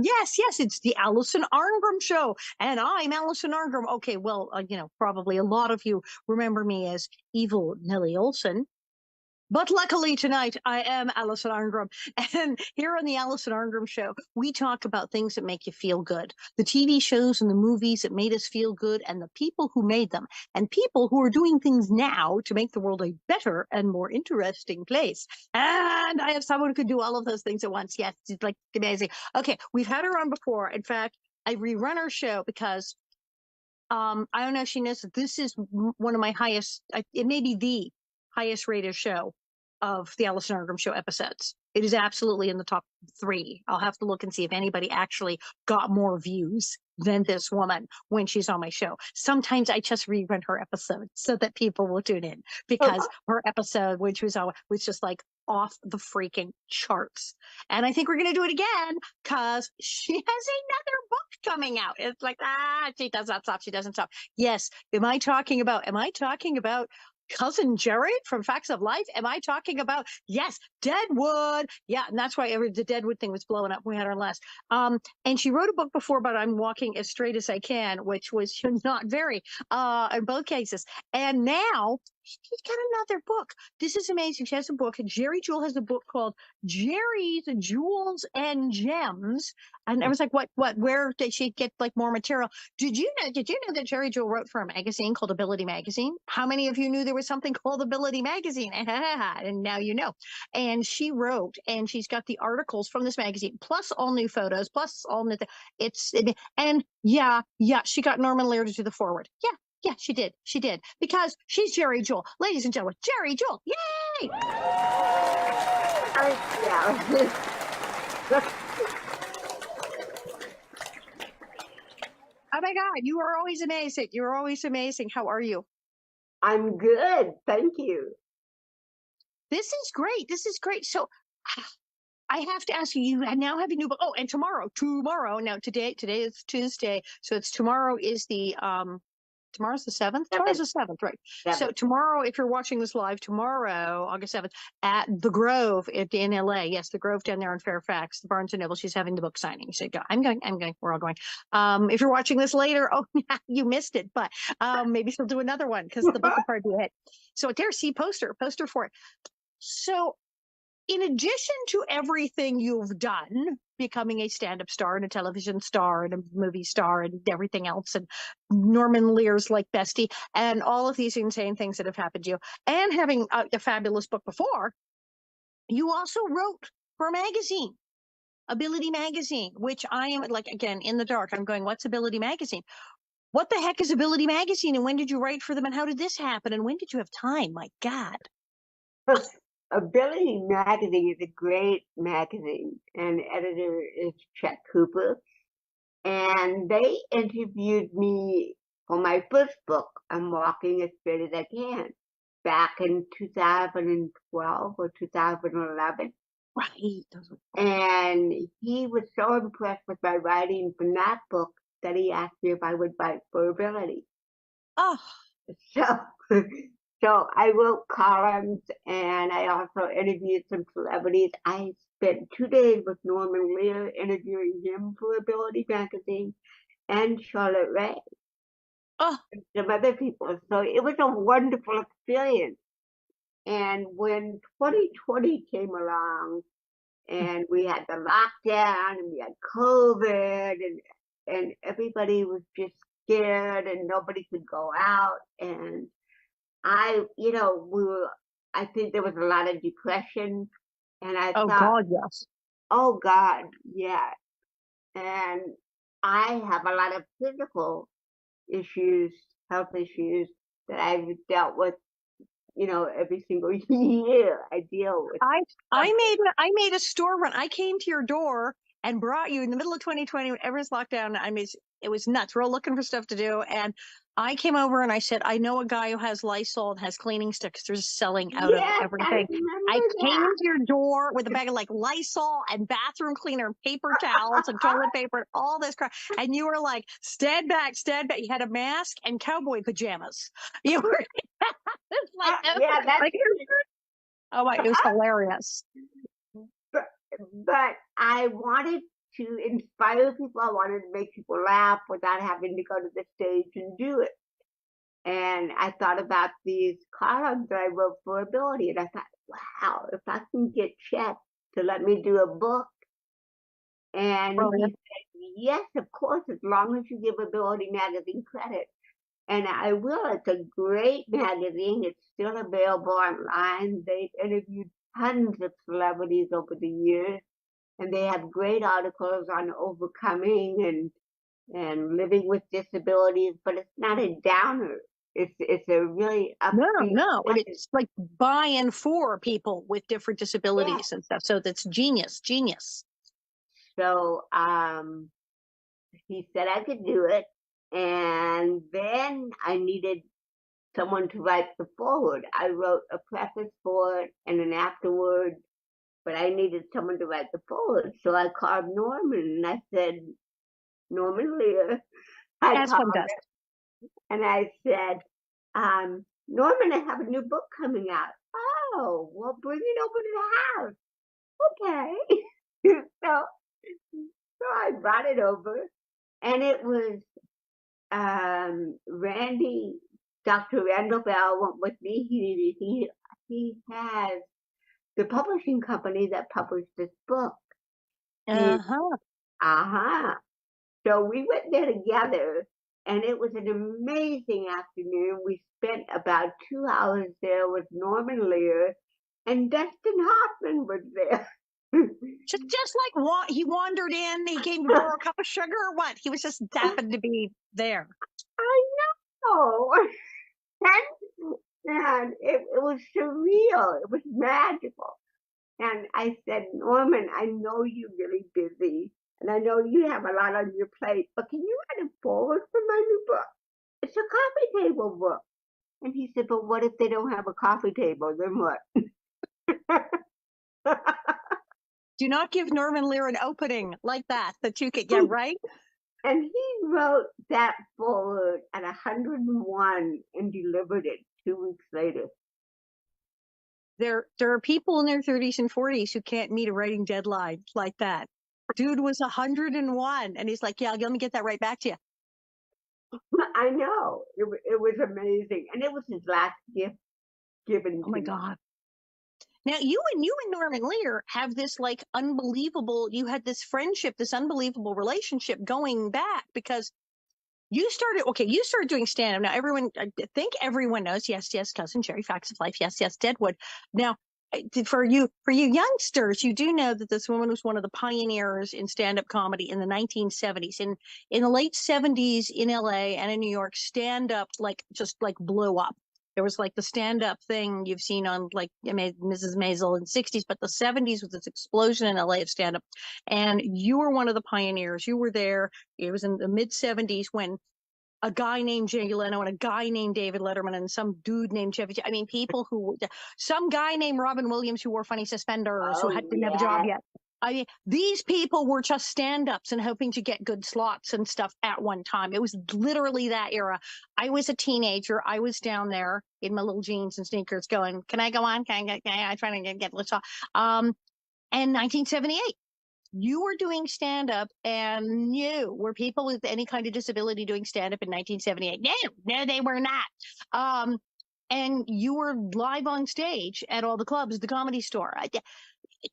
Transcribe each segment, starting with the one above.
Yes, yes, it's the Alison Arngrim show, and I'm Alison Arngrim. Okay, well, probably a lot of you remember me as evil Nellie Olson. But luckily tonight, I am Alison Arngrim. And here on the Alison Arngrim Show, we talk about things that make you feel good. The TV shows and the movies that made us feel good, and the people who made them, and people who are doing things now to make the world a better and more interesting place. And I have someone who can do all of those things at once. Yes, it's like amazing. Okay, we've had her on before. In fact, I rerun her show because I don't know if she knows that this is one of my highest, it may be the highest rated show of the Alison Arngrim Show episodes. It is absolutely in the top 3. I'll have to look and see if anybody actually got more views than this woman when she's on my show. Sometimes I just rerun her episode so that people will tune in because her episode, which was just like off the freaking charts. And I think we're going to do it again because she has another book coming out. It's like, she does not stop. She doesn't stop. Yes. Am I talking about Cousin Jerry from Facts of Life? Am I talking about, yes, Deadwood? Yeah, and that's why the Deadwood thing was blowing up. We had our last. And she wrote a book before about I'm Walking as Straight as I Can, which was not very, in both cases. And now she's got another book. This is amazing. She has a book. Geri Jewell has a book called Geri's Jewels and Gems. And I was like, where did she get like more material? Did you know that Geri Jewell wrote for a magazine called Ability Magazine? How many of you knew there was something called Ability Magazine? And now you know. And she wrote, and she's got the articles from this magazine, plus all new photos, plus all new. She got Norman Lear to do the forward. Yeah, she did. She did. Because she's Geri Jewell. Ladies and gentlemen, Geri Jewell. Yay! Yeah. Oh my God, you are always amazing. You're always amazing. How are you? I'm good. Thank you. This is great. This is great. So I have to ask you, you now have a new book. Oh, and tomorrow, now today is Tuesday. So tomorrow is tomorrow's the 7th? Tomorrow's the 7th, right? 7th. So tomorrow, if you're watching this live, tomorrow, August 7th, at the Grove in LA. Yes, the Grove down there in Fairfax, the Barnes & Noble, she's having the book signing. You said, I'm going, we're all going. If you're watching this later, you missed it, but maybe she'll do another one because the book will probably be a hit. So there, see, poster for it. So in addition to everything you've done, becoming a stand-up star and a television star and a movie star and everything else, and Norman Lear's like bestie, and all of these insane things that have happened to you, and having a fabulous book before, you also wrote for a magazine, Ability Magazine, which I am like, again, in the dark. I'm going, what's Ability Magazine? What the heck is Ability Magazine? And when did you write for them? And how did this happen? And when did you have time? My God. Ability Magazine is a great magazine, and editor is Chet Cooper. And they interviewed me for my first book, I'm Walking as Straight as I Can, back in 2012 or 2011. Right. And he was so impressed with my writing from that book that he asked me if I would write for Ability. Oh. So I wrote columns, and I also interviewed some celebrities. I spent 2 days with Norman Lear interviewing him for Ability Magazine and Charlotte Ray. Oh. And some other people. So it was a wonderful experience. And when 2020 came along, and we had the lockdown, and we had COVID, and everybody was just scared, and nobody could go out, and I think there was a lot of depression, and I thought, God, yes. Oh God, yeah. And I have a lot of physical issues, health issues that I've dealt with, every single year I deal with. I made a store run. I came to your door and brought you in the middle of 2020 when everyone's locked down. It was nuts. We're all looking for stuff to do. And I came over and I said, I know a guy who has Lysol and has cleaning sticks. They're selling out of everything. I came to your door with a bag of like Lysol and bathroom cleaner and paper towels and toilet paper and all this crap. And you were like, stand back, stand back. You had a mask and cowboy pajamas. You were it's like, that's like, oh my, it was hilarious. But I wanted to inspire people. I wanted to make people laugh without having to go to the stage and do it. And I thought about these columns that I wrote for Ability, and I thought, wow, if I can get Chet to let me do a book. And he Brilliant. said, yes, of course, as long as you give Ability Magazine credit. And I will. It's a great magazine. It's still available online. They've interviewed tons of celebrities over the years, and they have great articles on overcoming and living with disabilities. But it's not a downer. It's a really No, upbeat no. And message. it's like by and for people with different Yeah. disabilities and stuff. So that's genius, genius. So he said I could do it, and then I needed someone to write the foreword. I wrote a preface for it and an afterword, but I needed someone to write the foreword. So I called Norman and I said, Norman Lear, I As one called does. him and I said, Norman, I have a new book coming out. Oh, well, bring it over to the house. Okay. so, so I brought it over, and it was Randy, Dr. Randall Bell went with me. He has the publishing company that published this book. Uh-huh. Uh-huh. So we went there together, and it was an amazing afternoon. We spent about 2 hours there with Norman Lear, and Dustin Hoffman was there. Just like he wandered in, he came to borrow a cup of sugar or what? He was just happened to be there. I know. And it was surreal. It was magical. And I said, Norman, I know you're really busy, and I know you have a lot on your plate, but can you write a forward for my new book? It's a coffee table book. And he said, but what if they don't have a coffee table? Then what? Do not give Norman Lear an opening like that you could get right. And he wrote that forward at 101 and delivered it 2 weeks later. There are people in their 30s and 40s who can't meet a writing deadline like that. Dude was 101, and he's like, yeah, let me get that right back to you. I know. It was amazing. And it was his last gift given Oh my to me. God. Now you and Norman Lear have this like unbelievable, you had this friendship, this unbelievable relationship going back because you started doing stand-up. Now I think everyone knows, yes, Cousin Jerry, Facts of Life, yes, Deadwood. Now for you youngsters, you do know that this woman was one of the pioneers in stand-up comedy in the 1970s. In the late 70s in LA and in New York, stand-up just blew up. There was like the stand-up thing you've seen on like Mrs. Maisel in the 60s, but the 70s was this explosion in LA of stand-up. And you were one of the pioneers. You were there. It was in the mid 70s when a guy named Jay Leno and a guy named David Letterman and some dude named Chevy. I mean, some guy named Robin Williams who wore funny suspenders, who Oh, didn't have a job yeah. yet. I mean, these people were just stand-ups and hoping to get good slots and stuff at one time. It was literally that era. I was a teenager. I was down there in my little jeans and sneakers going, can I go on? Can I try to get let's talk. And 1978. You were doing stand up, and were people with any kind of disability doing stand up in 1978? No, they were not. And you were live on stage at all the clubs, the Comedy Store.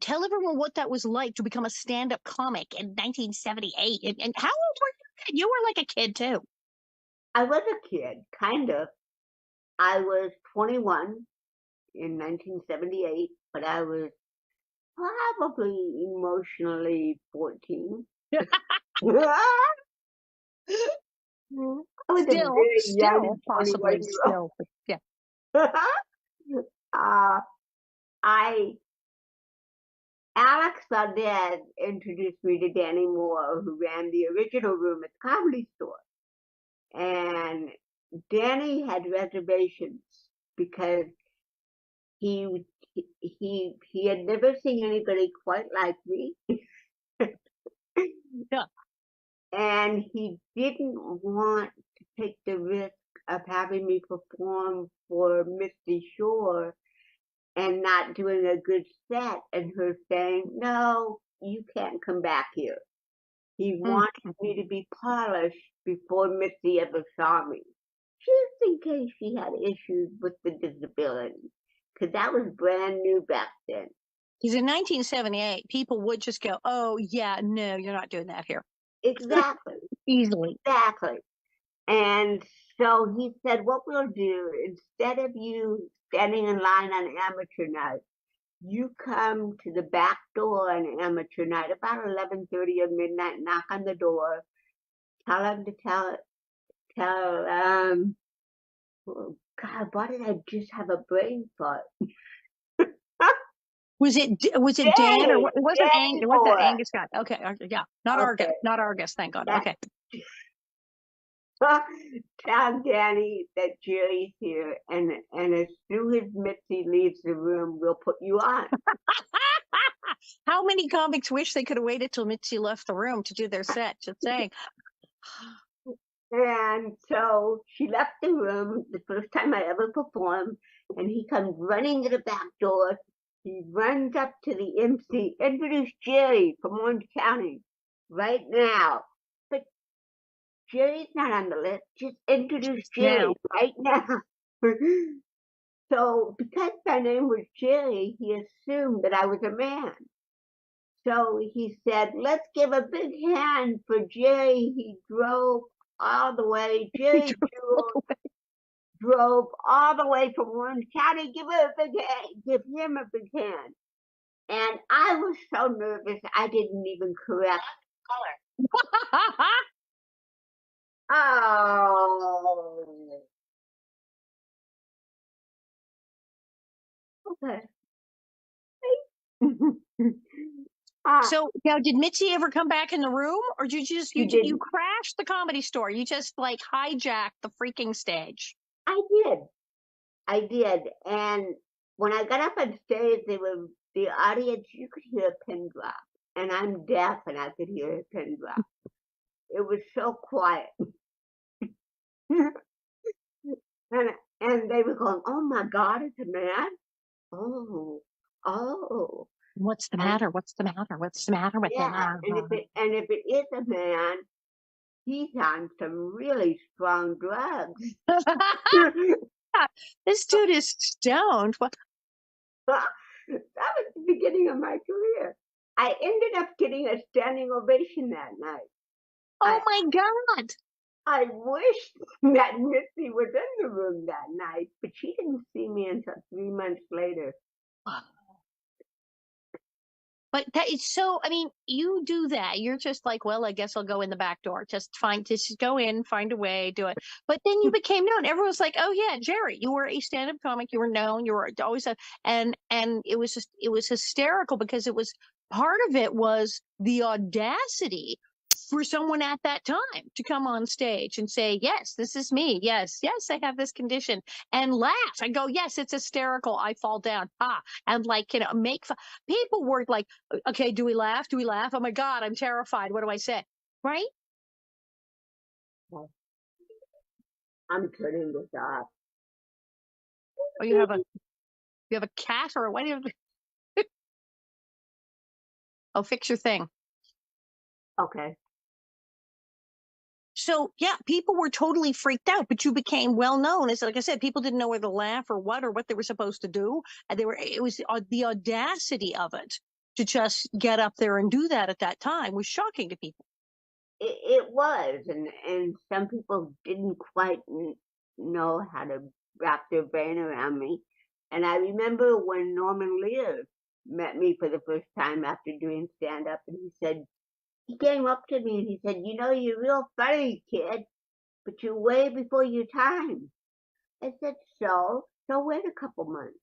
Tell everyone what that was like to become a stand up comic in 1978. And how old were you? You were like a kid, too. I was a kid, kind of. I was 21 in 1978, but I was probably emotionally 14. I was a very young Possibly 21-year-old. still. Yeah. I Alex Valdez introduced me to Danny Moore, who ran the original room at the Comedy Store. And Danny had reservations because he had never seen anybody quite like me. Yeah. And he didn't want to take the risk of having me perform for Misty Shore and not doing a good set and her saying, no, you can't come back here. He Mm. wanted me to be polished before Mitzi ever saw me, just in case she had issues with the disability, because that was brand new back then. Because in 1978, people would just go, "Oh yeah, no, you're not doing that here." Exactly, Easily. exactly. And so he said, what we'll do, instead of you standing in line on amateur night, you come to the back door on amateur night about 11:30 or midnight, knock on the door, tell them to tell, oh God, why did I just have a brain fart? Was it Dan or Danny, what? It wasn't Danny It wasn't Moore. Angus guy. Okay, yeah, not Argus, Okay, not Argus. Thank God. that, Okay. tell Danny that Jerry's here, and as soon as Mitzi leaves the room, we'll put you on. How many comics wish they could have waited till Mitzi left the room to do their set? Just saying. And so she left the room the first time I ever performed, and he comes running to the back door. He runs up to the MC, introduce Jerry from Orange County right now. But Jerry's not on the list. Just introduce Jerry Now. right now. So because my name was Jerry, he assumed that I was a man. So he said, let's give a big hand for Jerry. He drove all the way. Geri Jewell drove all the way from Orange County. Give him a big hand. And I was so nervous, I didn't even correct color. Oh. Okay. So now, did Mitzi ever come back in the room, or did you crashed the Comedy Store? You just like hijacked the freaking stage. I did. And when I got up on stage, the audience, you could hear a pin drop. And I'm deaf and I could hear a pin drop. It was so quiet. and they were going, oh my God, it's a man. Oh, oh. What's the matter? What's the matter? What's the matter with him? And if it is a man, he's on some really strong drugs. This dude is stoned. What? That was the beginning of my career. I ended up getting a standing ovation that night. Oh my God. I wish that Mitzi was in the room that night, but she didn't see me until 3 months later. But that is so, I mean, you do that. You're just like, well, I guess I'll go in the back door. Just go in, find a way, do it. But then you became known. Everyone's like, oh yeah, Geri, you were a stand-up comic. You were known. You were always and it was hysterical because part of it was the audacity for someone at that time to come on stage and say, yes, this is me. Yes, I have this condition, and laugh and go, yes, it's hysterical. I fall down. And like, people were like, okay, do we laugh? Do we laugh? Oh my God, I'm terrified. What do I say? Right? I'm turning this off. Or you have a cat or what? Oh, fix your thing. Okay. So yeah, people were totally freaked out, but you became well known. As like I said, people didn't know whether to laugh or what they were supposed to do. And it was the audacity of it to just get up there and do that at that time was shocking to people. It was, and some people didn't quite know how to wrap their brain around me. And I remember when Norman Lear met me for the first time after doing stand up, and he came up to me and he said, you know, you're real funny, kid, but you're way before your time. I said, so wait a couple months.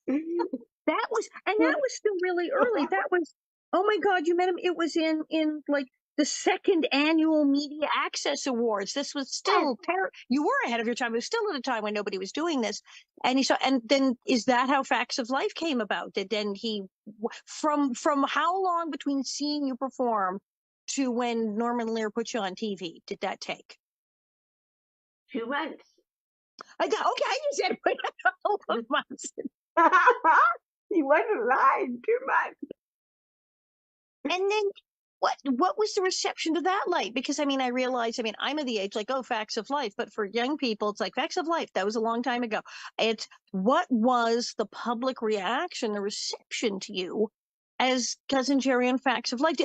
That was still really early. That was, oh my God, you met him. It was in like the second annual Media Access Awards. This was still you were ahead of your time. It was still at a time when nobody was doing this. And and then is that how Facts of Life came about? That then from how long between seeing you perform to when Norman Lear put you on TV did that take? 2 months. I just said a couple of months. He wasn't lying. 2 months. And then what was the reception to that like? Because I mean, I realize, I mean, I'm of the age like, oh, facts of life, but for young people, it's like facts of life. That was a long time ago. It's what was the public reaction, the reception to you as Cousin Jerry on Facts of Life? I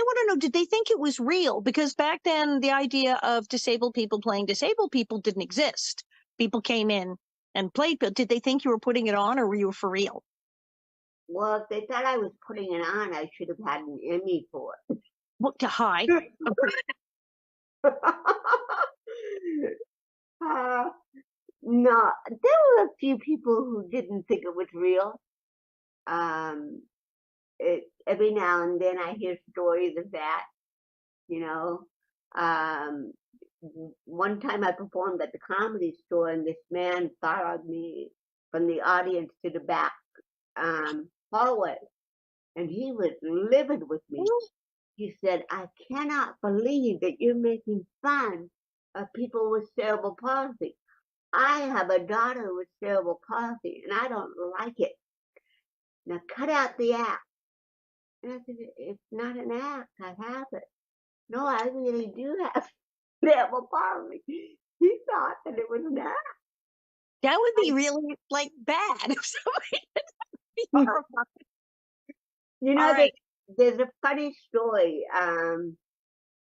want to know, did they think it was real? Because back then, the idea of disabled people playing disabled people didn't exist. People came in and played, but did they think you were putting it on or were you for real? Well, if they thought I was putting it on, I should have had an Emmy for What to hide? it. uh, no, there were a few people who didn't think it was real. Um, every now and then I hear stories of that, you know. Um, one time I performed at the Comedy Store, and this man followed me from the audience to the back hallway, and he was livid with me. He said, "I cannot believe that you're making fun of people with cerebral palsy. I have a daughter with cerebral palsy, and I don't like it. Now cut out the act." And I said, "It's not an act. I have it. No, I really do have cerebral palsy." He thought that it was an act. That would be really like bad if somebody did that. Horrified. You All know, right. there's a funny story.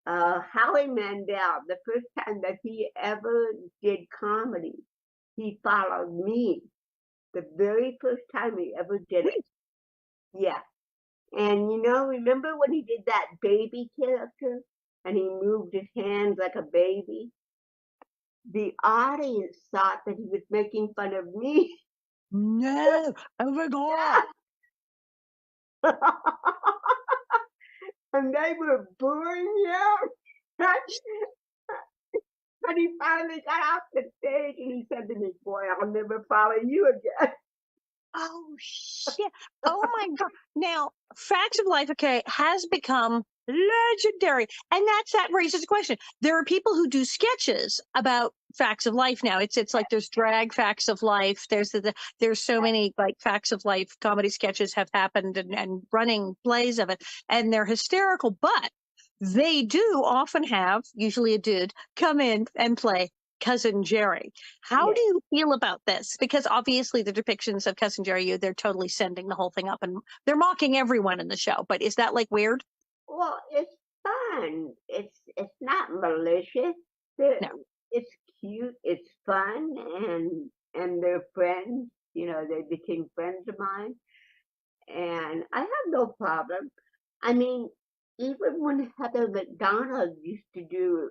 Howie Mandel, the first time that he ever did comedy, he followed me. The very first time he ever did it. Yeah. And you know, remember when he did that baby character and he moved his hands like a baby? The audience thought that he was making fun of me. No. Oh my God. And they were booing him. And he finally got off the stage and he said to me, "Boy, I'll never follow you again." Oh shit. Oh my God. Now, Facts of Life, okay, has become legendary. And that raises a question. There are people who do sketches about Facts of Life now. It's like there's drag Facts of Life. There's so many like Facts of Life comedy sketches have happened and running plays of it, and they're hysterical, but they do often have, usually a dude, come in and play Cousin Jerry. How Yeah. do you feel about this? Because obviously the depictions of Cousin Jerry, they're totally sending the whole thing up and they're mocking everyone in the show. But is that like weird? Well, it's fun. It's not malicious. They're, No. it's cute. It's fun, and they're friends. You know, they became friends of mine, and I have no problem. I mean, even when Heather McDonald used to do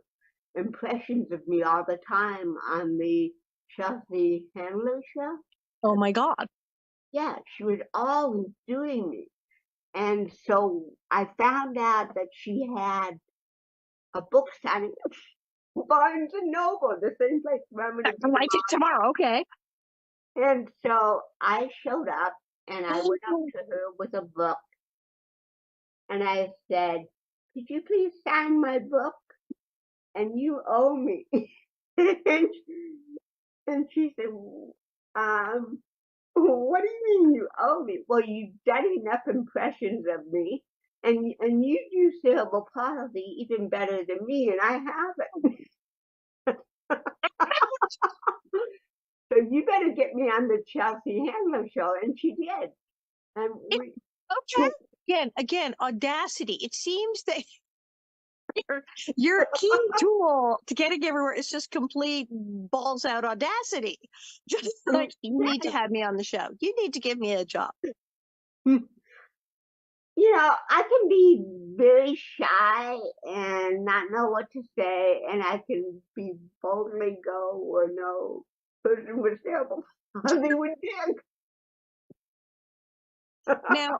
impressions of me all the time on the Chelsea Handler show, Oh my God. yeah, she was always doing me. And so I found out that she had a book signing at Barnes and Noble, the same place where I'm going to I be like it tomorrow. Okay. tomorrow. And so I showed up and I went up to her with a book and I said, "Could you please sign my book? And you owe me." and, and she said, um, "What do you mean you owe me?" "Well, you've done enough impressions of me, and you do cerebral palsy even better than me, and I haven't. So you better get me on the Chelsea Handler show." And she did. And we, Okay. Again, audacity. It seems that your your key tool to getting everywhere is just complete balls out audacity. Just like you need to have me on the show. You need to give me a job. you know, I can be very shy and not know what to say, and I can be boldly go where no person with cerebral palsy would dig. Now,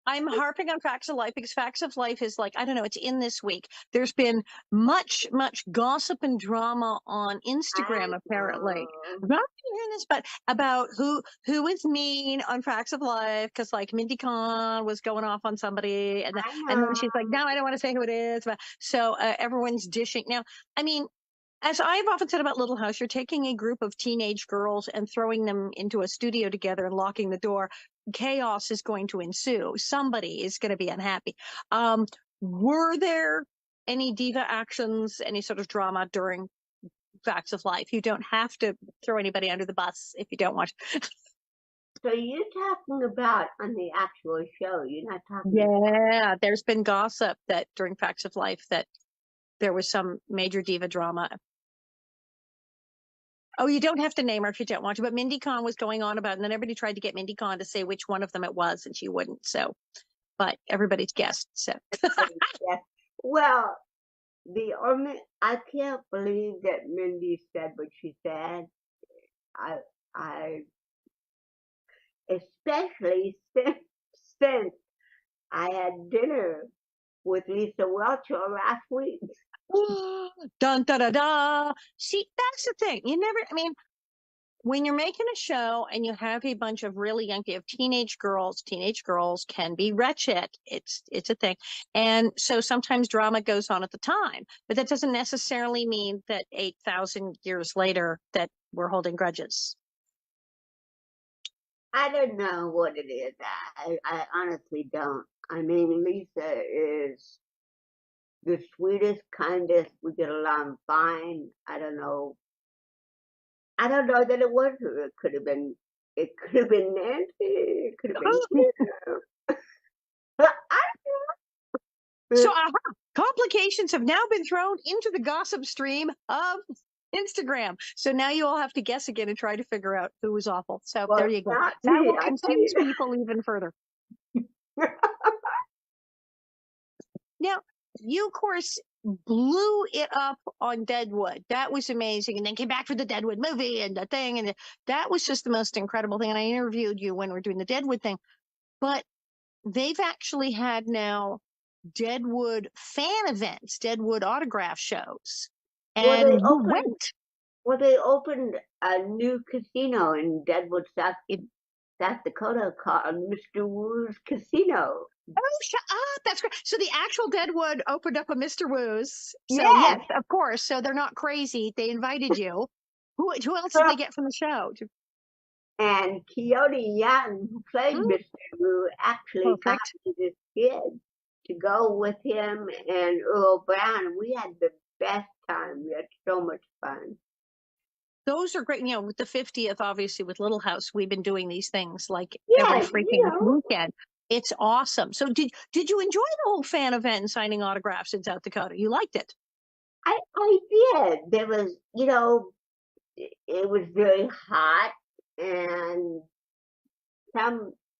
I'm harping on Facts of Life because Facts of Life is like, I don't know, it's in this week. There's been much gossip and drama on I Instagram, apparently. know. I'm not hearing this, but about who is mean on Facts of Life, because like Mindy Khan was going off on somebody, I and then know. she's like, no, I don't want to say who it is. But so everyone's dishing. Now, I mean, as I've often said about Little House, you're taking a group of teenage girls and throwing them into a studio together and locking the door. Chaos is going to ensue. Somebody is going to be unhappy. Um, were there any diva actions, any sort of drama during Facts of Life? You don't have to throw anybody under the bus if you don't want to. So you're talking about on the actual show. You're not talking. Yeah, there's been gossip that during Facts of Life that there was some major diva drama. Oh, you don't have to name her if you don't want to, but Mindy Kahn was going on about it, and then everybody tried to get Mindy Kahn to say which one of them it was, and she wouldn't. So, but everybody's guessed. So, Yeah. Well, I can't believe that Mindy said what she said. I especially since I had dinner with Lisa Welcher last week. dun da da da. See, that's the thing. You never. I mean, when you're making a show and you have a bunch of really young, you have teenage girls can be wretched. It's a thing. And so sometimes drama goes on at the time, but that doesn't necessarily mean that 8,000 years later that we're holding grudges. I don't know what it is. I honestly don't. I mean, Lisa is the sweetest, kindest. We get along fine. I don't know that it was her. It could have been Nancy. It could have been So complications have now been thrown into the gossip stream of Instagram. So now you all have to guess again and try to figure out who was awful. So there you go. That will confuse people even further. Now, you, of course, blew it up on Deadwood. That was amazing. And then came back for the Deadwood movie and the thing. And that was just the most incredible thing. And I interviewed you when we were doing the Deadwood thing. But they've actually had now Deadwood fan events, Deadwood autograph shows. And you went. Well, they opened a new casino in Deadwood, South Dakota called Mr. Wu's Casino. Oh, shut up. That's great. So the actual Deadwood opened up a Mr. Wu's. So yes, of course. So they're not crazy. They invited you. Who else did they get from the show? And Keone Young, who played Mr. Wu, actually got this kid to go with him and Earl Brown. We had the best time. We had so much fun. Those are great. You know, with the 50th, obviously, with Little House, we've been doing these things like every freaking weekend. It's awesome. So did you enjoy the whole fan event and signing autographs in South Dakota? You liked it? I did. There was, it was very hot, and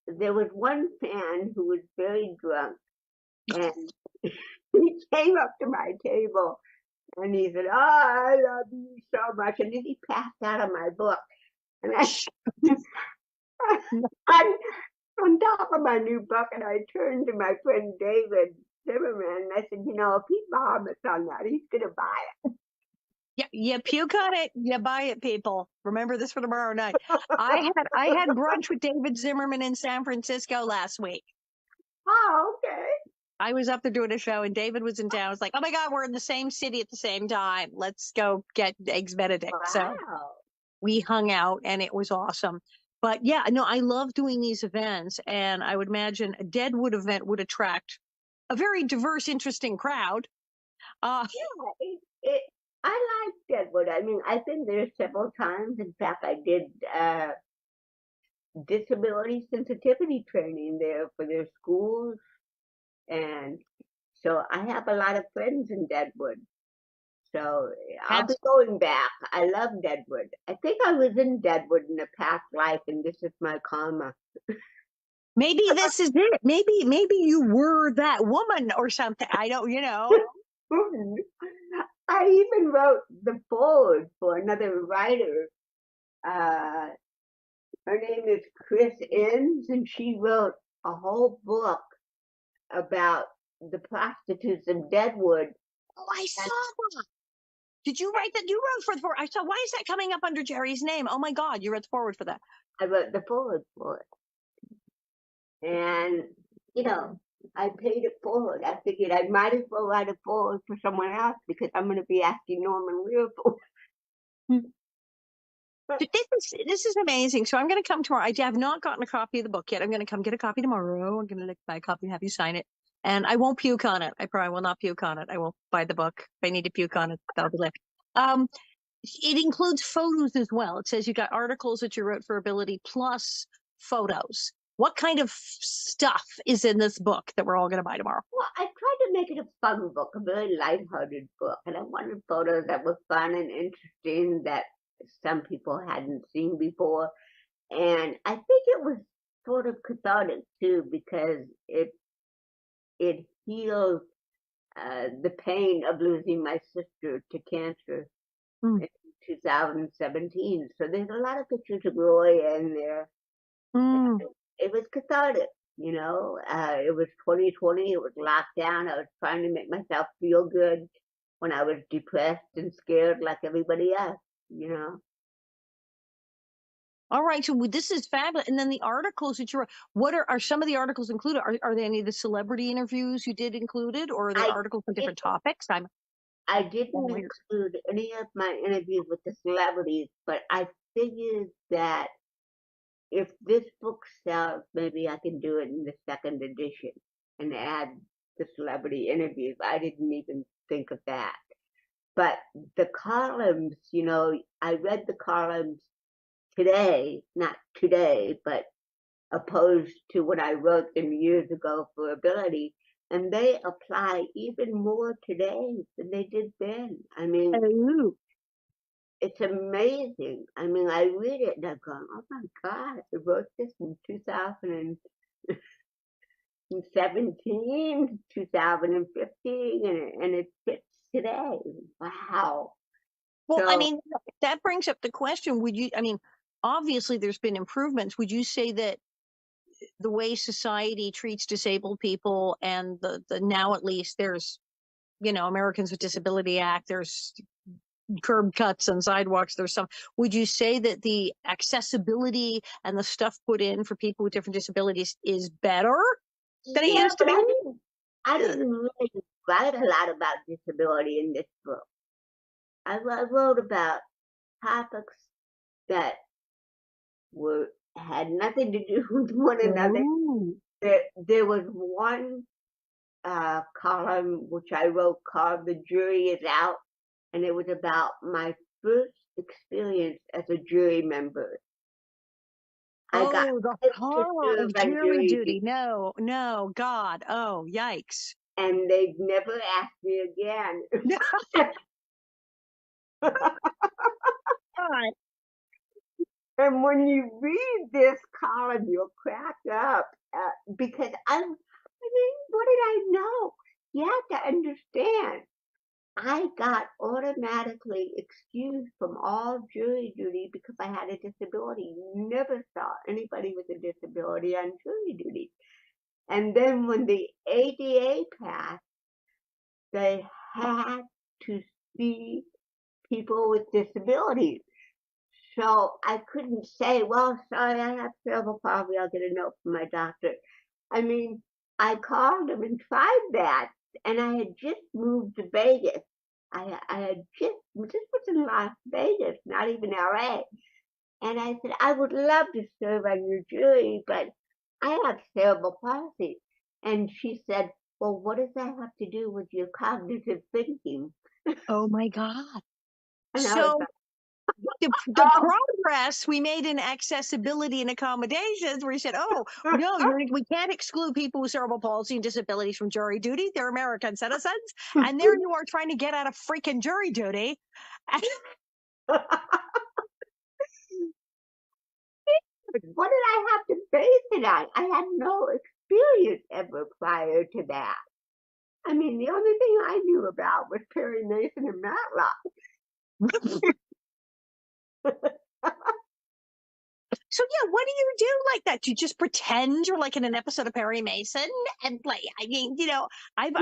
there was one fan who was very drunk, and he came up to my table and he said, "Oh, I love you so much," and then he passed out of my book, and I'm on top of my new book, and I turned to my friend David Zimmerman, and I said, if he vomits on that, he's gonna buy it. Yeah, you puke on it, you buy it, people. Remember this for tomorrow night. I had brunch with David Zimmerman in San Francisco last week. Oh, okay. I was up there doing a show, and David was in town. I was like, oh my God, we're in the same city at the same time. Let's go get Eggs Benedict. Wow. So we hung out, and it was awesome. But yeah, no, I love doing these events, and I would imagine a Deadwood event would attract a very diverse, interesting crowd. I like Deadwood. I mean, I've been there several times. In fact, I did disability sensitivity training there for their schools. And so I have a lot of friends in Deadwood. So I'll be going back. I love Deadwood. I think I was in Deadwood in a past life, and this is my karma. Maybe this is it. Maybe you were that woman or something. I don't, I even wrote the foreword for another writer. Her name is Chris Innes, and she wrote a whole book about the prostitutes of Deadwood. Oh, I saw that. Did you write that? You wrote for the foreword. I saw. Why is that coming up under Geri's name? Oh my God, you wrote the foreword for that. I wrote the foreword for it. And, I paid it forward. I figured I might as well write a forward for someone else because I'm going to be asking Norman Lear for it. This is amazing. So I'm going to come tomorrow. I have not gotten a copy of the book yet. I'm going to come get a copy tomorrow. I'm going to buy a copy and have you sign it. And I won't puke on it. I probably will not puke on it. I won't buy the book. If I need to puke on it, that'll be later. Um, it includes photos as well. It says you got articles that you wrote for Ability plus photos. What kind of stuff is in this book that we're all going to buy tomorrow? Well, I tried to make it a fun book, a very lighthearted book, and I wanted photos that were fun and interesting that some people hadn't seen before. And I think it was sort of cathartic too, because it heals the pain of losing my sister to cancer Mm. in 2017. So there's a lot of pictures of Gloria in there. Mm. It was cathartic, you know. It was 2020. It was lockdown. I was trying to make myself feel good when I was depressed and scared like everybody else, you know. All right, so this is fabulous. And then the articles that you wrote, what are some of the articles included? Are there any of the celebrity interviews you did included, or are they I articles on did, different topics? I'm I didn't all ears. include any of my interviews with the celebrities, but I figured that if this book sells, maybe I can do it in the second edition and add the celebrity interviews. I didn't even think of that. But the columns, you know, I read the columns today, not today, but opposed to when I wrote them years ago for Ability, and they apply even more today than they did then. I mean, Oh, it's amazing. I mean, I read it and I'm going, oh my God, I wrote this in 2017, 2015, and it fits today. Wow. well, I So mean, that brings up the question, would you, I mean, obviously there's been improvements. Would you say that the way society treats disabled people and the now at least there's, Americans with Disability Act, there's curb cuts and sidewalks, there's some, would you say that the accessibility and the stuff put in for people with different disabilities is better than it yeah, used to but be? I didn't really write a lot about disability in this book. I wrote about topics that were had nothing to do with one another. Ooh. There was one column which I wrote called "The Jury Is Out," and it was about my first experience as a jury member. I got Oh, the picked to horror serve of on jury jury duty. duty, No, no, God. Oh, yikes. and they'd never asked me again. God. And when you read this column, you'll crack up because I mean, what did I know? You have to understand. I got automatically excused from all jury duty because I had a disability. You never saw anybody with a disability on jury duty. And then when the ADA passed, they had to see people with disabilities. So I couldn't say, well, sorry, I have cerebral palsy. I'll get a note from my doctor. I mean, I called them and tried that. And I had just moved to Vegas. I had just, this was in Las Vegas, not even LA. And I said, I would love to serve on your jury, but I have cerebral palsy. And she said, well, what does that have to do with your cognitive thinking? Oh my God. And I was So like, the progress we made in accessibility and accommodations, where you said, oh, no, we can't exclude people with cerebral palsy and disabilities from jury duty. They're American citizens. And there you are trying to get out of freaking jury duty. what did I have to base it on? I had no experience ever prior to that. I mean, the only thing I knew about was Perry Mason and Matlock. So yeah, what do you do like that? Do you just pretend you're like in an episode of Perry Mason and like, I mean, I've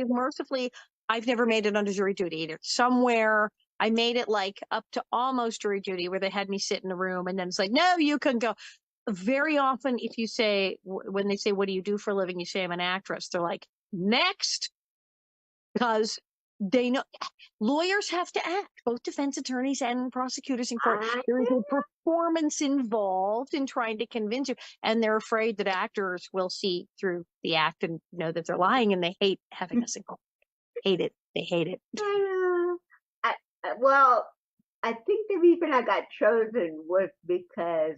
mercifully, I've never made it under jury duty either. Somewhere I made it like up to almost jury duty where they had me sit in a room and then it's like, no, you can go. Very often, if you say, when they say, what do you do for a living? You say, I'm an actress. They're like, next, because They know lawyers have to act, both defense attorneys and prosecutors in court. I There is a performance involved in trying to convince you, and they're afraid that actors will see through the act and know that they're lying, and they hate having us in court. Hate it. They hate it. well, I think the reason I got chosen was because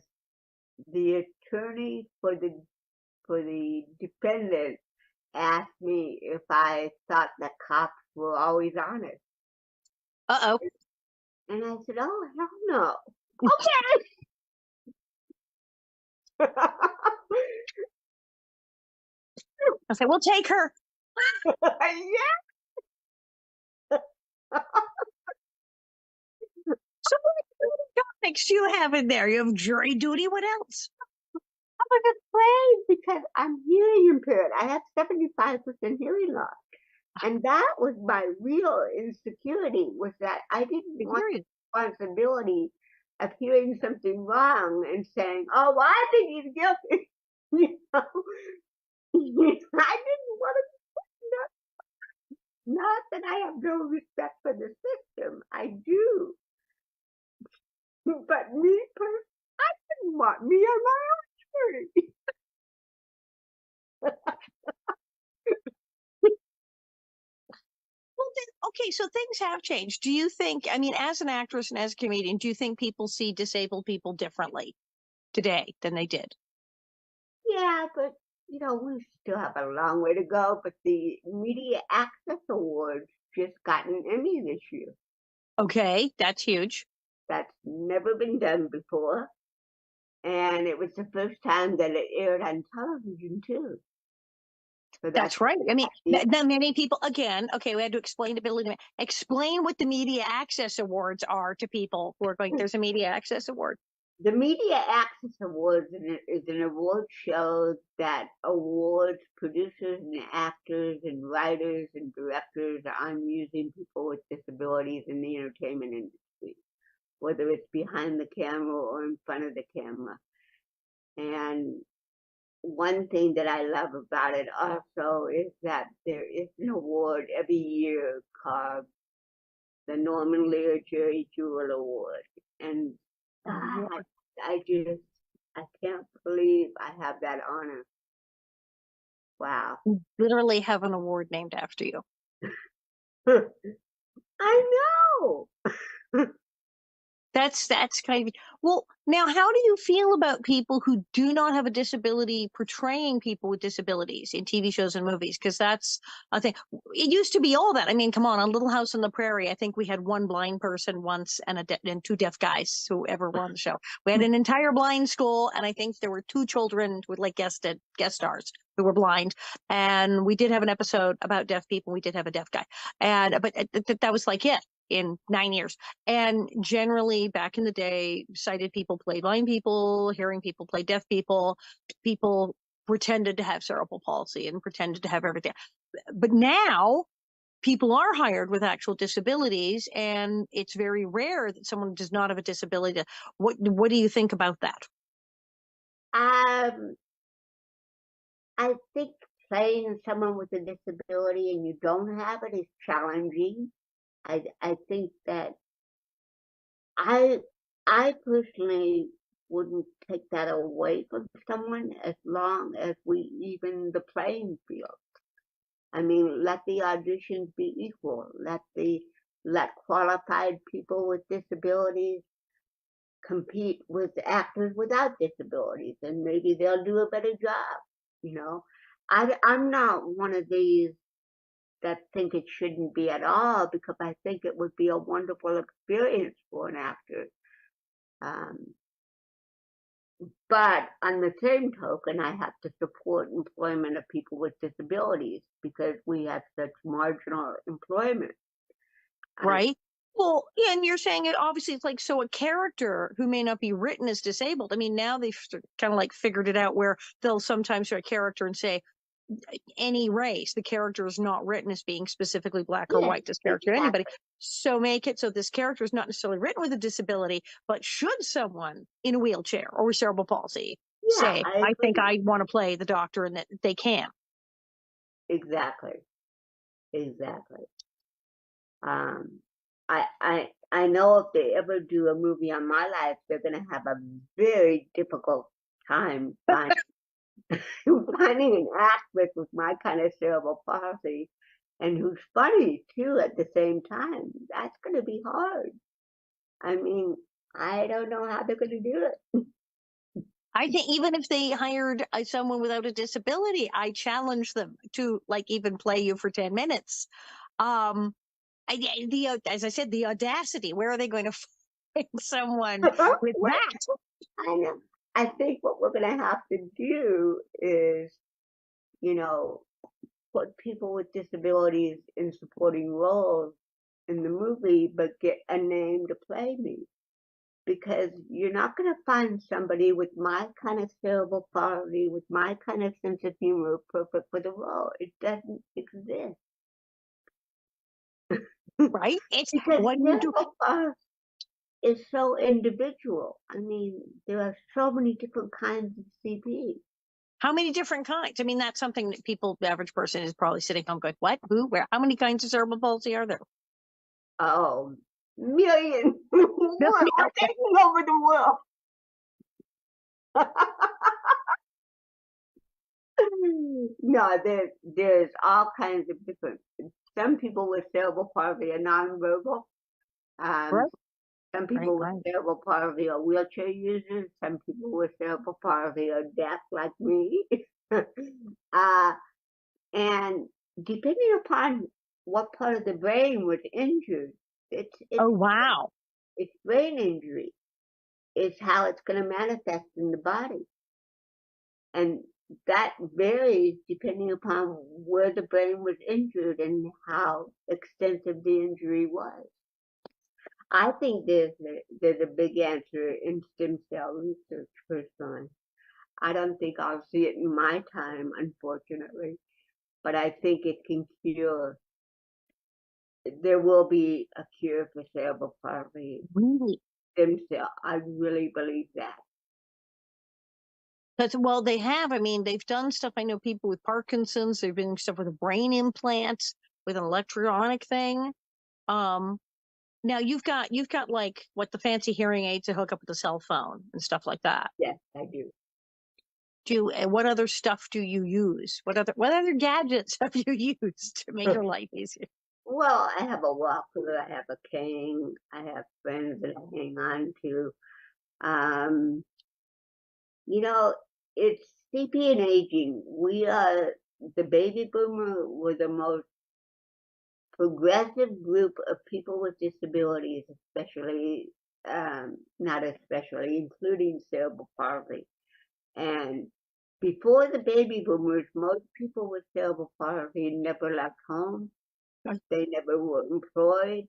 the attorney for the defendant asked me if I thought the cops were always honest. Uh-oh. And I said, oh, hell no. Okay. I said, we'll take her. Yeah. So what topics do you have in there? You have jury duty. What else? I was afraid because I'm hearing impaired. I have 75% hearing loss. And that was my real insecurity, was that I didn't want the responsibility of hearing something wrong and saying, oh, well, I think he's guilty. You know? I didn't want to, not that I have no respect for the system. I do. But me personally, I didn't want me on my own jury. Well, then, okay, so things have changed. Do you think, I mean, as an actress and as a comedian, do you think people see disabled people differently today than they did? Yeah, but we still have a long way to go. But the Media Access Awards just got an Emmy this year. Okay, that's huge. That's never been done before. And it was the first time that it aired on television, too. So That's right. I mean, many people, again, okay, we had to explain explain what the Media Access Awards are to people who are going, there's a Media Access Award. The Media Access Awards is an award show that awards producers and actors and writers and directors on using people with disabilities in the entertainment industry, whether it's behind the camera or in front of the camera. And one thing that I love about it also is that there is an award every year called the Norman Lear Geri Jewell Award. And I can't believe I have that honor. Wow. You literally have an award named after you. I know. That's kind of, well, now how do you feel about people who do not have a disability portraying people with disabilities in TV shows and movies? Because that's, I think, it used to be all that. I mean, come on Little House on the Prairie, I think we had one blind person once and and two deaf guys who ever were on the show. We had an entire blind school, and I think there were two children with like guest stars who were blind. And we did have an episode about deaf people. We did have a deaf guy, but that was like it in 9 years. And generally back in the day, sighted people played blind people, hearing people played deaf people, people pretended to have cerebral palsy and pretended to have everything. But now people are hired with actual disabilities, and it's very rare that someone does not have a disability. What do you think about that? I think playing someone with a disability and you don't have it is challenging. I think that I personally wouldn't take that away from someone as long as we even the playing field. I mean, let the auditions be equal. Let qualified people with disabilities compete with actors without disabilities, and maybe they'll do a better job. I'm not one of these that think it shouldn't be at all, because I think it would be a wonderful experience for an actor. But on the same token, I have to support employment of people with disabilities because we have such marginal employment. Right. Well, yeah, and you're saying it obviously, it's like, so a character who may not be written as disabled, I mean, now they've kind of like figured it out where they'll sometimes show a character and say any race, the character is not written as being specifically black or white, this character, anybody. So make it so this character is not necessarily written with a disability, but should someone in a wheelchair or with cerebral palsy say, I think I want to play the doctor, and that they can. Exactly. Um, I know if they ever do a movie on my life, they're going to have a very difficult time finding an actress with my kind of cerebral palsy and who's funny too at the same time. That's going to be hard. I mean, I don't know how they're going to do it. I think even if they hired someone without a disability, I challenge them to like even play you for 10 minutes. Um, as I said, the audacity. Where are they going to find someone with What? that? I know. I think what we're going to have to do is, you know, put people with disabilities in supporting roles in the movie, but get a name to play me. Because you're not going to find somebody with my kind of cerebral palsy, with my kind of sense of humor, perfect for the role. It doesn't exist. Right? It's Because what do you do? cerebral palsy is so individual. I mean, there are so many different kinds of CP. How many different kinds? I mean, that's something that people, the average person, is probably sitting home going, "What? Who? Where? How many kinds of cerebral palsy are there?" Oh, millions. We're taking over the world. No, there's all kinds of different. Some people with cerebral palsy are nonverbal. Um, Right, some right, people with right. cerebral palsy are wheelchair users. Some people with cerebral palsy are deaf like me. uh, and depending upon what part of the brain was injured, Oh, wow. it's brain injury. It's how it's going to manifest in the body. And that varies depending upon where the brain was injured and how extensive the injury was. I think there's a big answer in stem cell research personally. I don't think I'll see it in my time, unfortunately, but I think it can cure. There will be a cure for cerebral palsy. Really? Stem cell. I really believe that. Because, well, they have. I mean, they've done stuff. I know people with Parkinson's. They've been doing stuff with a brain implant, with an electronic thing. Um, Now you've got like what the fancy hearing aids to hook up with the cell phone and stuff like that. Yes, I do. What other stuff do you use? What other gadgets have you used to make your life easier? Well, I have a walker, I have a cane, I have friends that I hang on to. Um, you know, it's CP and aging. We are the baby boomer were the most progressive group of people with disabilities, especially, not especially, including cerebral palsy. And before the baby boomers, most people with cerebral palsy never left home. They never were employed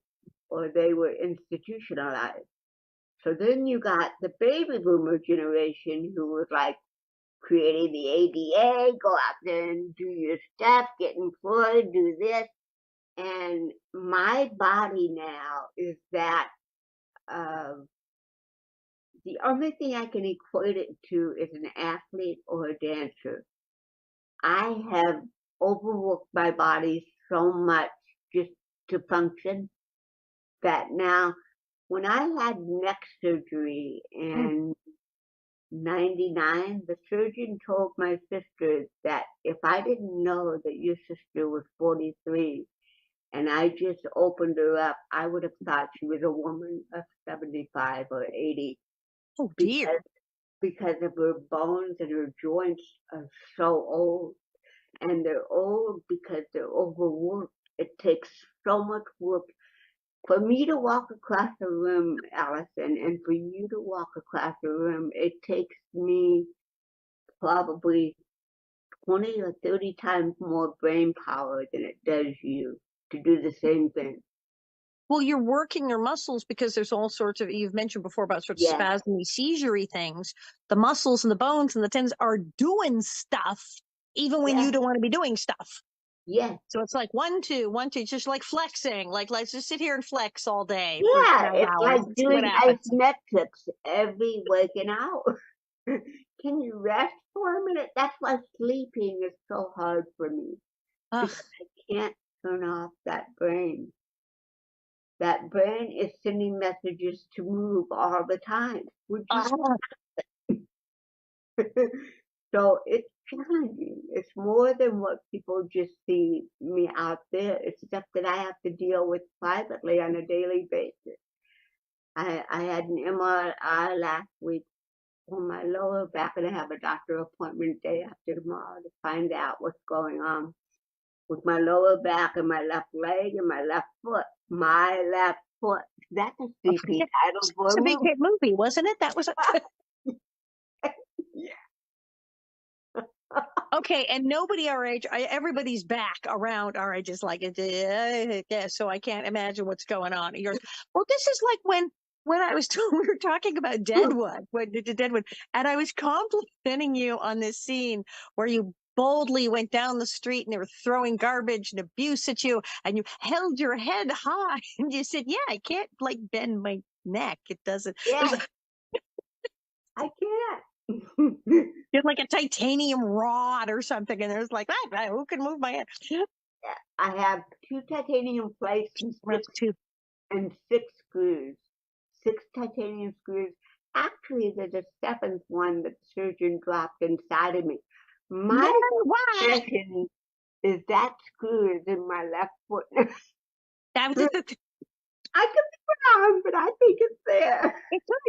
or they were institutionalized. So then you got the baby boomer generation who was like creating the ADA, go out there and do your stuff, get employed, do this. And my body now is that uh, the only thing I can equate it to is an athlete or a dancer. I have overworked my body so much just to function that now when I had neck surgery Mm. in 99, the surgeon told my sister that if I didn't know that your sister was 43 and I just opened her up, I would have thought she was a woman of 75 or 80 Oh dear. because because of her bones and her joints are so old, and they're old because they're overworked. It takes so much work for me to walk across a room, Alison, and for you to walk across a room. It takes me probably 20 or 30 times more brain power than it does you to do the same thing. Well, you're working your muscles because there's all sorts of, you've mentioned before about sort of Yeah, spasmy, seizure things. The muscles and the bones and the tendons are doing stuff even when you yeah, don't want to be doing stuff. yeah. So it's like 1, 2, 1, 2, just like flexing. Like let's just sit here and flex all day for Yeah, 12 it's like hours and see what doing happens. isometrics every waking hour. Can you rest for a minute? That's why sleeping is so hard for me Ugh. because I can't turn off that brain. that brain is sending messages to move all the time, which is so it's challenging. It's more than what people just see me out there. It's stuff that I have to deal with privately on a daily basis. I had an MRI last week on my lower back, and I have a doctor appointment day after tomorrow to find out what's going on with my lower back and my left leg and my left foot. My left foot. That's a creepy title for It's a a big movie. hit movie, wasn't it? That was a okay, and nobody our age, everybody's back around our age is like, yeah, so I can't imagine what's going on. Yours, well, this is like when I was we were talking about Deadwood, when did Deadwood, and I was complimenting you on this scene where you boldly went down the street and they were throwing garbage and abuse at you, and you held your head high, and you said, "Yeah, I can't like bend my neck; it doesn't." It was Yeah, I can't. It's like a titanium rod or something, and there's like, who can move my head? I have 2 titanium plates That's too. and 6 screws. 6 titanium screws. Actually, there's a 7th one that the surgeon dropped inside of me. No, My why? suspicion is that screw is in my left foot. That was it. I could be wrong, but I think it's there.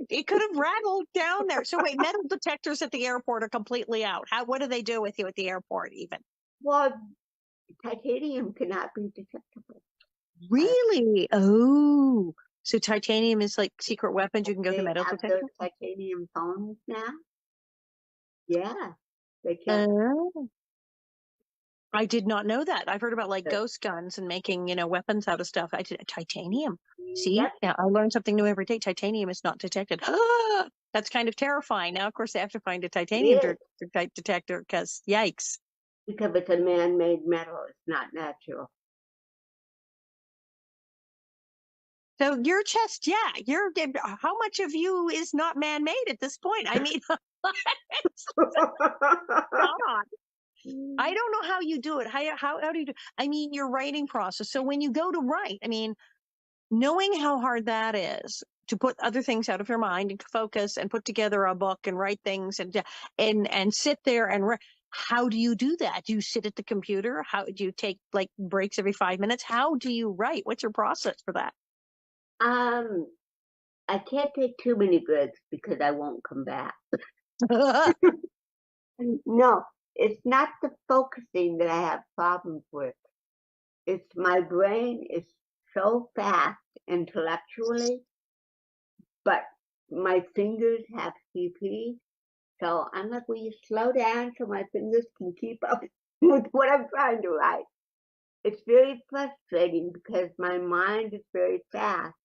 It could have rattled down there. So wait, metal detectors at the airport are completely out. What do they do with you at the airport even? Well, titanium cannot be detectable. Really? Oh, so titanium is like secret weapons. You can go through They metal have detector. those titanium phones now. Yeah, they can't. Oh, I did not know that. I've heard about like ghost guns and making, weapons out of stuff. I did titanium. See, Yep, now I learn something new every day. Titanium is not detected. That's kind of terrifying. Now, of course, they have to find a it titanium is detector because yikes. because it's a man-made metal. It's not natural. So your chest, yeah, how much of you is not man-made at this point? I mean, God. I don't know how you do it. How do you do? I mean, your writing process. So when you go to write, I mean, knowing how hard that is to put other things out of your mind and focus and put together a book and write things and sit there and how do you do that? Do you sit at the computer? How do you take like breaks every 5 minutes? How do you write? What's your process for that? um, I can't take too many breaks because I won't come back. No, it's not the focusing that I have problems with. It's my brain is so fast intellectually, but my fingers have CP. So I'm like, will you slow down so my fingers can keep up with what I'm trying to write? It's very frustrating because my mind is very fast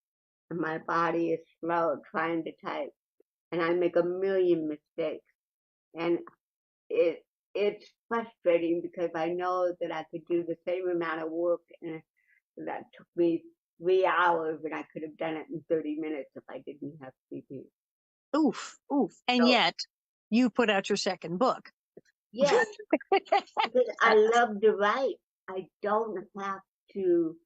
and my body is slow trying to type, and I make a million mistakes. And it it's frustrating because I know that I could do the same amount of work and that took me 3 hours and I could have done it in 30 minutes if I didn't have CP. Oof, oof. And So yet you put out your second book. yeah, because I love to write. I don't have to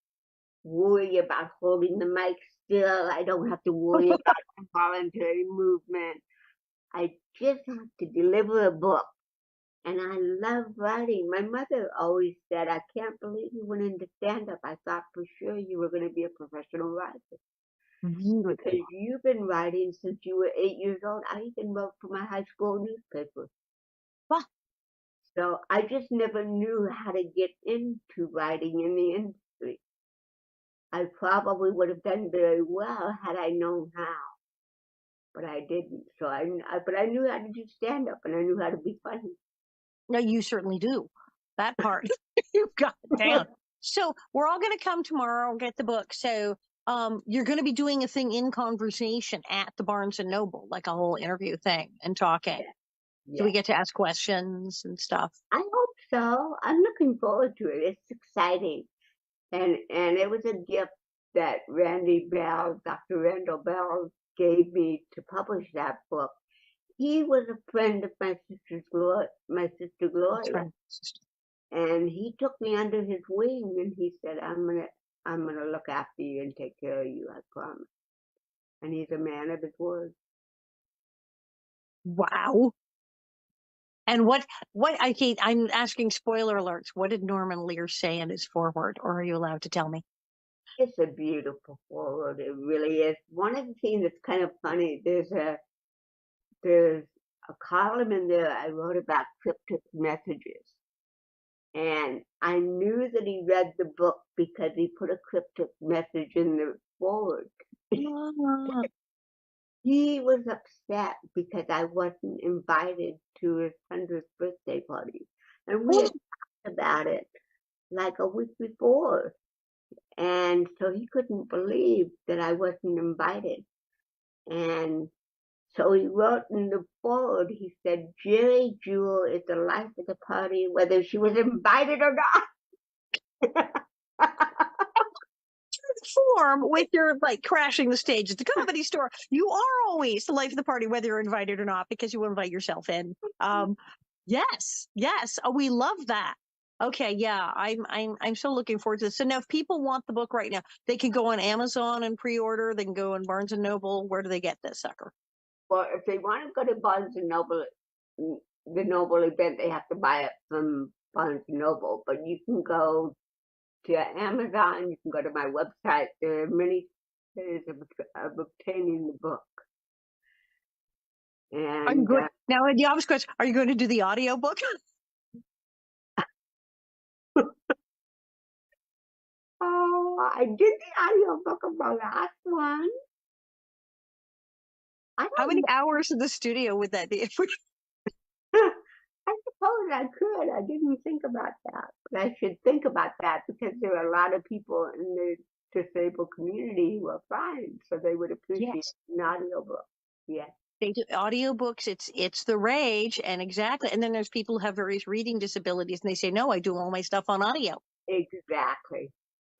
worry about holding the mic still. I don't have to worry about involuntary movement. I just have to deliver a book. And I love writing. My mother always said, I can't believe you went into stand up. I thought for sure you were going to be a professional writer. Really? Because you've been writing since you were 8 years old. I even wrote for my high school newspaper. Well, So I just never knew how to get into writing in the industry. I probably would have done very well had I known how, but I didn't. But I knew how to do stand up and I knew how to be funny. no, you certainly do. That part you've got it down. So we're all going to come tomorrow and get the book. So you're going to be doing a thing in conversation at the Barnes and Noble, like a whole interview thing and talking. Do we Yeah, get to ask questions and stuff? I hope so. I'm looking forward to it. It's exciting, and it was a gift that Randy Bell, Dr. Randall Bell, gave me to publish that book. He was a friend of my sister That's Gloria, right. and he took me under his wing and he said, I'm gonna I'm going to look after you and take care of you, I promise. And he's a man of his word. Wow. And I'm asking spoiler alerts. What did Norman Lear say in his foreword, or are you allowed to tell me? It's a beautiful forward. It really is. One of the things that's kind of funny, there's a column in there I wrote about cryptic messages. And I knew that he read the book because he put a cryptic message in the forward. Ah, He was upset because I wasn't invited to his 100th birthday party. And we had talked about it like a week before. And so he couldn't believe that I wasn't invited. And so he wrote in the forward, he said, Geri Jewell is the life of the party, whether she was invited or not. form with your like crashing the stage at the comedy store. You are always the life of the party, whether you're invited or not, because you invite yourself in. Yes, yes. Oh, we love that. Okay, yeah, I'm so looking forward to this. So now, if people want the book right now, they can go on Amazon and pre-order. They can go on Barnes and Noble. Where do they get this sucker? Well, if they want to go to Barnes and Noble, the Noble event, they have to buy it from Barnes and Noble. But you can go to Amazon. You can go to my website. There are many ways of obtaining the book. And now, the obvious question: are you going to do the audio book? oh, I did the audio book of my last one. How many hours in the studio would that be? I suppose I could. I didn't think about that, but I should think about that because there are a lot of people in the disabled community who are blind, so they would appreciate Yes. an audiobook. Yes. They do audiobooks. It's the rage, and exactly. And then there's people who have various reading disabilities, and they say, "No, I do all my stuff on audio." Exactly.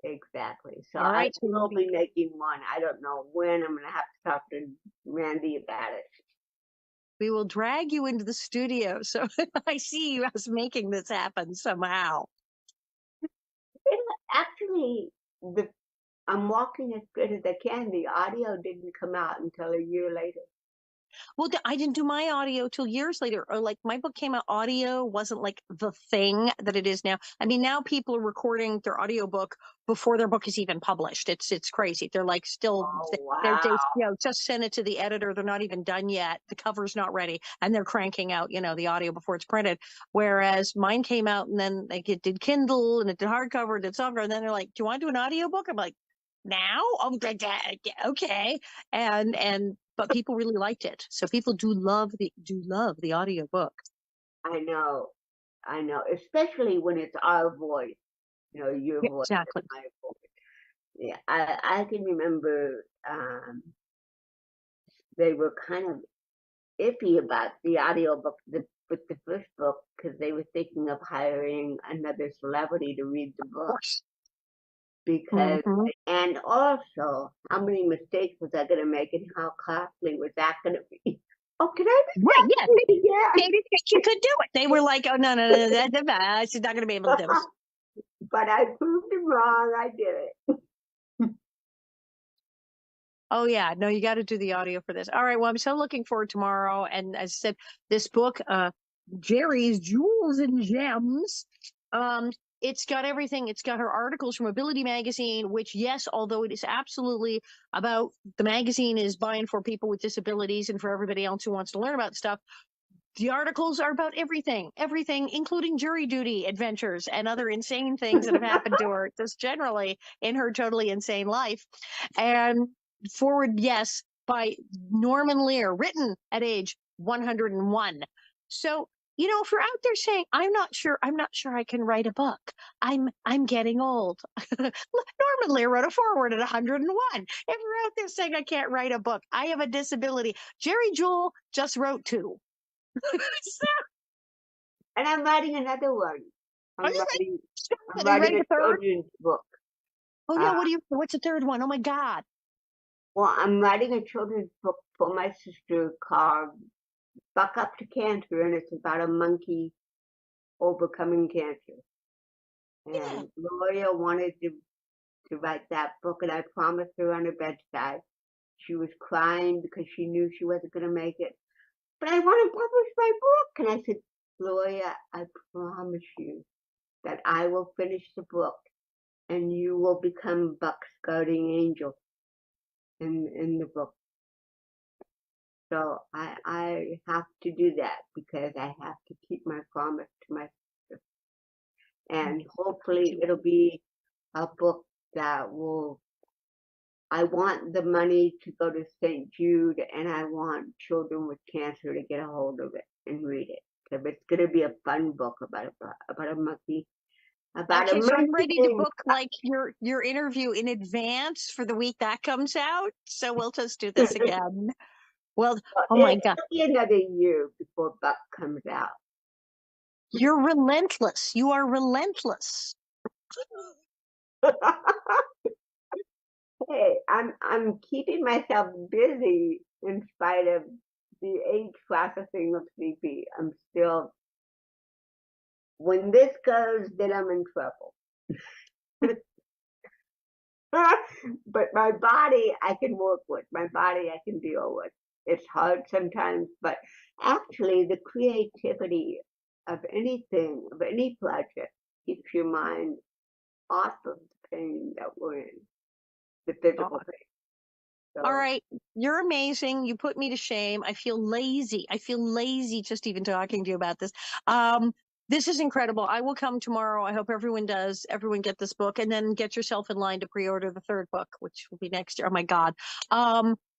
Exactly. So All I right, so will be making one. I don't know when. I'm going to have to talk to Randy about it. we will drag you into the studio. So I see us making this happen somehow. Actually, I'm walking as good as I can. The audio didn't come out until a year later. Well, I didn't do my audio till years later. Or like my book came out, audio wasn't like the thing that it is now. I mean, now people are recording their audiobook before their book is even published. It's crazy. They're like still Oh, they wow. just send it to the editor. They're not even done yet. The cover's not ready, and they're cranking out the audio before it's printed. Whereas mine came out and then like it did Kindle and it did hardcover, and it did software, and then they're like, "Do you want to do an audiobook?" I'm like, now? Oh, okay. But people really liked it. So people do love the audiobook. I know. I know. Especially when it's our voice, your Yeah, voice exactly. and my voice. Yeah, I can remember they were kind of iffy about the audiobook with the first book because they were thinking of hiring another celebrity to read the Of book. course. Because Mm-hmm. and also how many mistakes was I going to make and how costly was that going to be? Oh, can I be Right, yeah. They yeah. didn't think you could do it. They were like, oh, no, she's not going to be able to do it. But I proved them wrong. I did it. Oh, yeah. No, you got to do the audio for this. All right. Well, I'm so looking forward tomorrow. And as I said, this book, Geri's Jewels and Gems, it's got everything. It's got her articles from Ability Magazine, which, yes, although it is absolutely about the magazine is buying for people with disabilities and for everybody else who wants to learn about stuff. The articles are about everything, including jury duty adventures and other insane things that have happened to her just generally in her totally insane life. And forward, yes, by Norman Lear, written at age 101. So, if you're out there saying, I'm not sure I can write a book. I'm getting old. Norman Lear wrote a forward at 101. If you're out there saying I can't write a book, I have a disability. Geri Jewell just wrote 2. And I'm writing another one. Are I'm you writing, I'm ready? Are you writing ready a for third? children's book. Oh yeah, what's the third one? Oh my God. Well, I'm writing a children's book for my sister called Buck Up to Cancer, and it's about a monkey overcoming cancer. Yeah. And Gloria wanted to write that book, and I promised her on her bedside. She was crying because she knew she wasn't going to make it. But I want to publish my book. And I said, Gloria, I promise you that I will finish the book and you will become Buck's guardian angel in the book. So I have to do that because I have to keep my promise to my sister. And hopefully it'll be a book that will, I want the money to go to St. Jude, and I want children with cancer to get a hold of it and read it. So it's going to be a fun book about a monkey. Okay, so I'm ready to book like your interview in advance for the week that comes out. So we'll just do this again. Well, oh my God. It'll be another year before Buck comes out. You're relentless. You are relentless. Hey, I'm keeping myself busy in spite of the age processing of sleepy. I'm still, when this goes, then I'm in trouble. But my body I can work with. My body I can deal with. It's hard sometimes, but actually the creativity of anything, of any project, keeps your mind off of the pain that we're in, the physical pain. So, all right. You're amazing. You put me to shame. I feel lazy. I feel lazy just even talking to you about this. This is incredible. I will come tomorrow. I hope everyone does. Everyone get this book and then get yourself in line to pre-order the third book, which will be next year. Oh my God.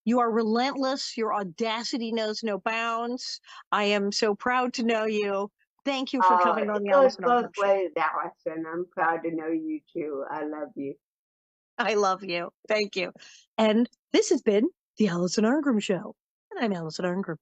You are relentless. Your audacity knows no bounds. I am so proud to know you. Thank you for coming on the Alison both Arngrim Show. ways, Alison. I'm proud to know you too. I love you. I love you. Thank you. And this has been the Alison Arngrim Show. And I'm Alison Arngrim.